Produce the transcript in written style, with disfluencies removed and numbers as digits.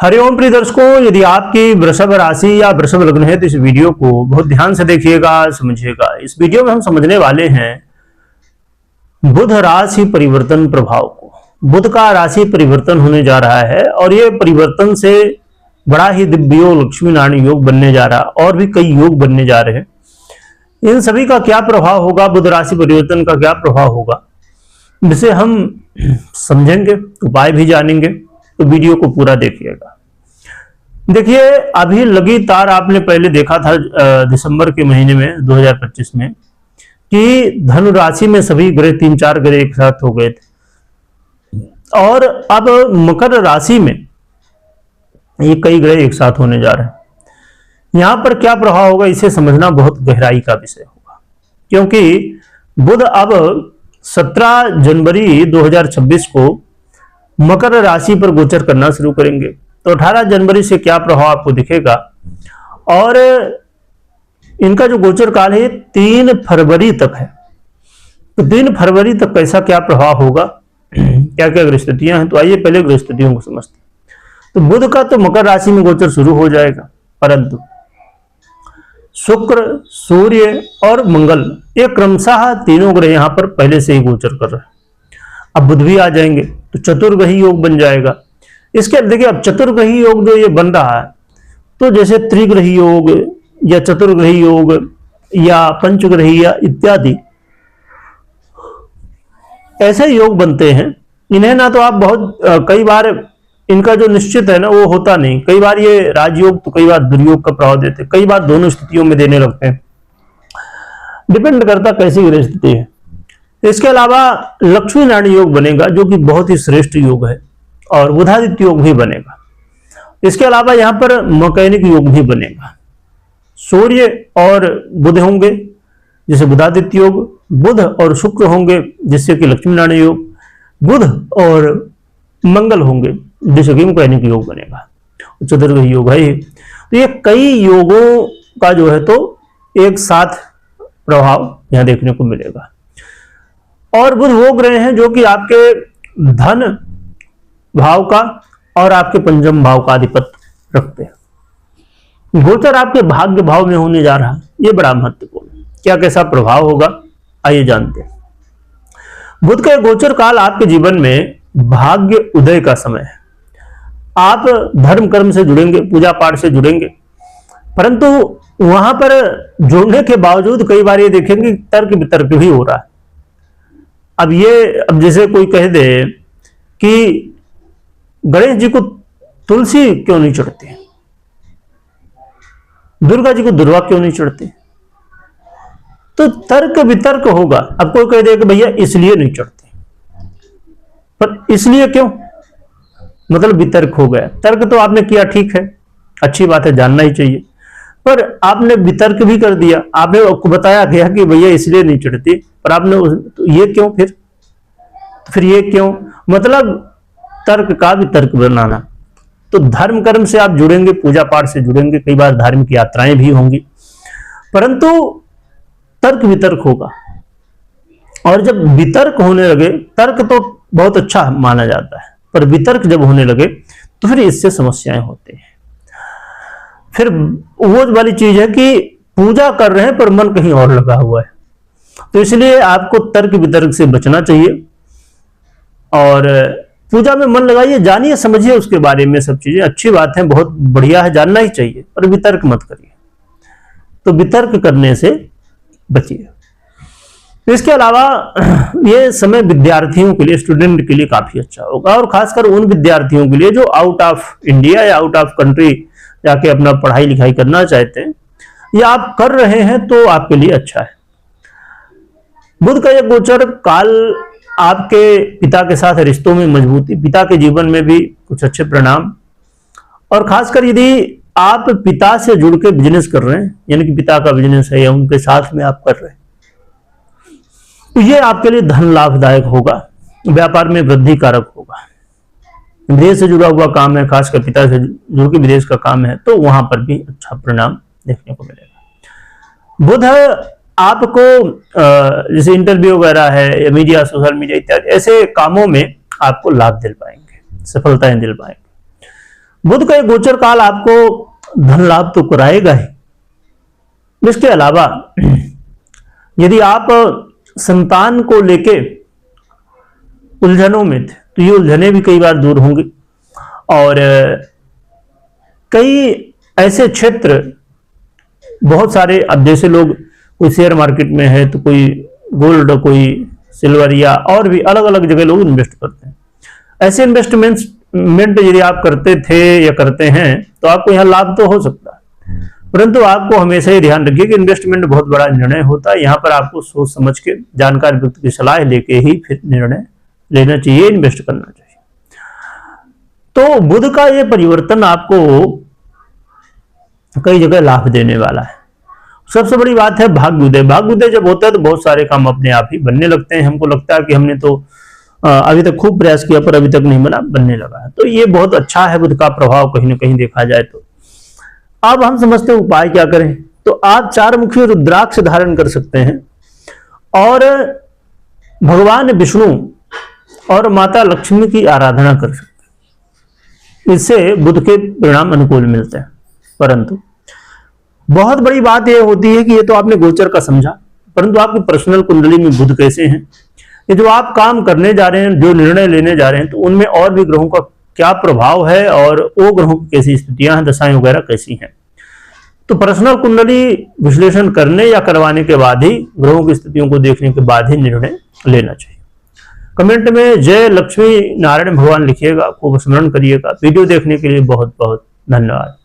हरिओम प्रिय दर्शकों, यदि आपकी वृषभ राशि या वृषभ लग्न है तो इस वीडियो को बहुत ध्यान से देखिएगा, समझिएगा। इस वीडियो में हम समझने वाले हैं बुध राशि परिवर्तन प्रभाव को। बुध का राशि परिवर्तन होने जा रहा है और ये परिवर्तन से बड़ा ही दिव्य योग, लक्ष्मी नारायण योग बनने जा रहा है और भी कई योग बनने जा रहे हैं। इन सभी का क्या प्रभाव होगा, बुध राशि परिवर्तन का क्या प्रभाव होगा, जिसे हम समझेंगे, उपाय भी जानेंगे, तो वीडियो को पूरा देखिएगा। देखिए, अभी लगातार आपने पहले देखा था दिसंबर के महीने में 2025 में कि धनु राशि में सभी ग्रह 3-4 ग्रह एक साथ हो गए थे और अब मकर राशि में ये कई ग्रह एक साथ होने जा रहे हैं। यहां पर क्या प्रभाव होगा इसे समझना बहुत गहराई का विषय होगा, क्योंकि बुध अब 17 जनवरी 2026 को मकर राशि पर गोचर करना शुरू करेंगे। तो 18 जनवरी से क्या प्रभाव आपको दिखेगा और इनका जो गोचर काल है 3 फरवरी तक है। तो 3 फरवरी तक कैसा क्या प्रभाव होगा, क्या क्या ग्रह स्थितियां हैं, तो आइए पहले ग्रह स्थितियों को समझते हैं। तो बुध का तो मकर राशि में गोचर शुरू हो जाएगा, परंतु शुक्र, सूर्य और मंगल ये क्रमशः तीनों ग्रह यहां पर पहले से ही गोचर कर रहे हैं। अब बुध भी आ जाएंगे तो चतुर्ग्रही योग बन जाएगा। इसके देखिए, अब चतुर्ग्रही योग जो ये बन रहा है, तो जैसे त्रिग्रही योग या चतुर्ग्रही योग या पंचग्रही या इत्यादि ऐसे योग बनते हैं। इन्हें ना तो आप बहुत कई बार इनका जो निश्चित है ना वो होता नहीं। कई बार ये राजयोग तो कई बार दुर्योग का प्रभाव देते हैं, कई बार दोनों स्थितियों में देने लगते हैं, डिपेंड करता कैसी ग्रह स्थिति है। इसके अलावा लक्ष्मी नारायण योग बनेगा जो कि बहुत ही श्रेष्ठ योग है, और बुधादित्य योग भी बनेगा। इसके अलावा यहां पर मकैनिक योग भी बनेगा। सूर्य और बुध होंगे जैसे बुधादित्य योग, बुध और शुक्र होंगे जिससे कि लक्ष्मी नारायण योग, बुध और मंगल होंगे जिससे कि मकैनिक योग बनेगा। चतुर्ग्रही योग है। तो ये कई योगों का जो है तो एक साथ प्रभाव यहां देखने को मिलेगा। और बुध वो ग्रह हैं जो कि आपके धन भाव का और आपके पंचम भाव का आधिपत्य रखते हैं। गोचर आपके भाग्य भाव में होने जा रहा है, ये बड़ा महत्वपूर्ण। क्या कैसा प्रभाव होगा आइए जानते हैं। बुध का गोचर काल आपके जीवन में भाग्य उदय का समय है। आप धर्म कर्म से जुड़ेंगे, पूजा पाठ से जुड़ेंगे, परंतु वहां पर जुड़ने के बावजूद कई बार ये देखेंगे तर्क वितर्क भी हो रहा है। अब जैसे कोई कह दे कि गणेश जी को तुलसी क्यों नहीं चढ़ती, दुर्गा जी को दुर्वा क्यों नहीं चढ़ती, तो तर्क वितर्क होगा। अब कोई कह दे कि भैया इसलिए नहीं चढ़ती, पर इसलिए क्यों, मतलब वितर्क हो गया। तर्क तो आपने किया, ठीक है, अच्छी बात है, जानना ही चाहिए, पर आपने वितर्क भी कर दिया। आपने आपको बताया गया कि भैया इसलिए नहीं चढ़ती, पर आपने तो ये क्यों, फिर ये क्यों, मतलब तर्क का वितर्क बनाना। तो धर्म कर्म से आप जुड़ेंगे, पूजा पाठ से जुड़ेंगे, कई बार धार्मिक यात्राएं भी होंगी, परंतु तर्क वितर्क होगा। और जब वितर्क होने लगे, तर्क तो बहुत अच्छा माना जाता है, पर वितर्क जब होने लगे तो फिर इससे समस्याएं होती हैं। फिर वो वाली चीज है कि पूजा कर रहे हैं पर मन कहीं और लगा हुआ है। तो इसलिए आपको तर्क वितर्क से बचना चाहिए और पूजा में मन लगाइए, जानिए, समझिए उसके बारे में सब चीजें। अच्छी बात है, बहुत बढ़िया है, जानना ही चाहिए, पर वितर्क मत करिए। तो वितर्क करने से बचिए। इसके अलावा ये समय विद्यार्थियों के लिए, स्टूडेंट के लिए काफी अच्छा होगा, और खासकर उन विद्यार्थियों के लिए जो आउट ऑफ इंडिया या आउट ऑफ कंट्री जाके अपना पढ़ाई लिखाई करना चाहते हैं या आप कर रहे हैं, तो आपके लिए अच्छा है। बुध का यह गोचर काल आपके पिता के साथ रिश्तों में मजबूती, पिता के जीवन में भी कुछ अच्छे परिणाम, और खासकर यदि आप पिता से जुड़ के बिजनेस कर रहे हैं, यानी कि पिता का बिजनेस है या उनके साथ में आप कर रहे हैं, तो ये आपके लिए धन लाभदायक होगा, व्यापार में वृद्धि कारक होगा। विदेश से जुड़ा हुआ काम है, खासकर पिता से जुड़ के विदेश का काम है, तो वहां पर भी अच्छा परिणाम देखने को मिलेगा। बुध आपको जैसे इंटरव्यू वगैरह है या मीडिया, सोशल मीडिया इत्यादि ऐसे कामों में आपको लाभ दिल पाएंगे, सफलताएं दिल पाएंगे। बुध का ये गोचर काल आपको धन लाभ तो कराएगा ही। इसके अलावा यदि आप संतान को लेके उलझनों में थे तो ये उलझने भी कई बार दूर होंगी। और कई ऐसे क्षेत्र बहुत सारे, अब जैसे लोग कोई शेयर मार्केट में है तो कोई गोल्ड, कोई सिल्वर या और भी अलग अलग जगह लोग इन्वेस्ट करते हैं। ऐसे इन्वेस्टमेंट यदि आप करते थे या करते हैं तो आपको यहाँ लाभ तो हो सकता है, परंतु आपको हमेशा ही ध्यान रखिए कि इन्वेस्टमेंट बहुत बड़ा निर्णय होता है। यहाँ पर आपको सोच समझ के जानकार व्यक्ति की सलाह लेके ही फिर निर्णय लेना चाहिए, इन्वेस्ट करना चाहिए। तो बुध का ये परिवर्तन आपको कई जगह लाभ देने वाला है। सबसे बड़ी बात है भाग्योदय। भाग्योदय जब होता है तो बहुत सारे काम अपने आप ही बनने लगते हैं। हमको लगता है कि हमने तो अभी तक खूब प्रयास किया पर अभी तक नहीं बना, बनने लगा है। तो ये बहुत अच्छा है बुध का प्रभाव कहीं ना कहीं देखा जाए तो। अब हम समझते हैं उपाय क्या करें। तो आप 4 मुखी रुद्राक्ष धारण कर सकते हैं और भगवान विष्णु और माता लक्ष्मी की आराधना कर सकते हैं। इससे बुध के परिणाम अनुकूल मिलते हैं। परंतु बहुत बड़ी बात यह होती है कि ये तो आपने गोचर का समझा, परंतु आपकी पर्सनल कुंडली में बुध कैसे हैं, ये जो आप काम करने जा रहे हैं, जो निर्णय लेने जा रहे हैं, तो उनमें और भी ग्रहों का क्या प्रभाव है और वो ग्रहों की कैसी स्थितियां हैं, दशाएं वगैरह कैसी हैं। तो पर्सनल कुंडली विश्लेषण करने या करवाने के बाद ही, ग्रहों की स्थितियों को देखने के बाद ही निर्णय लेना चाहिए। कमेंट में जय लक्ष्मी नारायण भगवान लिखिएगा, खूब स्मरण करिएगा। वीडियो देखने के लिए बहुत बहुत धन्यवाद।